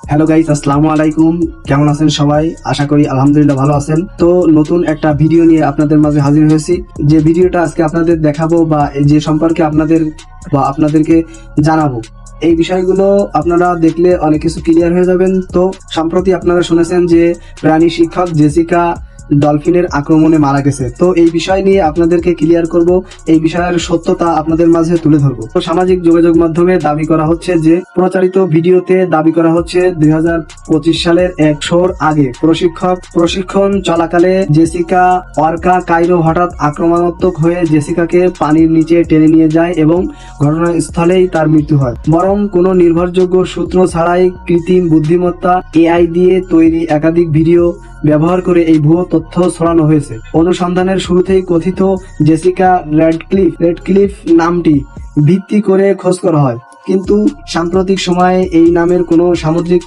Hello guys, আসসালামু আলাইকুম। কেমন আছেন সবাই? আশা করি আলহামদুলিল্লাহ ভালো আছেন। তো নতুন একটা ভিডিও নিয়ে আপনাদের মাঝে হাজির হয়েছি। যে ভিডিওটা আজকে আপনাদের দেখাবো বা যে সম্পর্কে আপনাদেরকে জানাবো, এই বিষয়গুলো আপনারা দেখলে অনেক কিছু ক্লিয়ার হয়ে যাবেন। তো সম্প্রতি আপনারা শুনেছেন যে প্রাণী শিক্ষক জেসিকা ডলফিনের আক্রমণে মারা গেছে। তো এই বিষয় নিয়ে আপনাদেরকে ক্লিয়ার করব, এই বিষয়ের সত্যতা আপনাদের মাঝে তুলে ধরবো। তো সামাজিক যোগাযোগ মাধ্যমে দাবি করা হচ্ছে যে প্রচারিত ভিডিওতে দাবি করা হচ্ছে 2025 সালের এক শোর আগে প্রশিক্ষণ চলাকালে জেসিকা অর্কা কাইরো হঠাৎ আক্রমণাত্মক হয়ে জেসিকাকে পানির নিচে টেনে নিয়ে যায় এবং ঘটনাস্থলেই তার মৃত্যু হয়। বরং কোনো নির্ভরযোগ্য সূত্র ছাড়াই কৃত্রিম বুদ্ধিমত্তা এআই দিয়ে তৈরি একাধিক ভিডিও ব্যবহার করে এই ভুয়ো তথ্য ছড়ানো হয়েছে। অনুসন্ধানের শুরুতেই কথিত জেসিকা রেডক্লিফ নামটি ভিত্তি করে খোঁজ করা হয়, কিন্তু সাম্প্রতিক সময়ে এই নামের কোনো সামুদ্রিক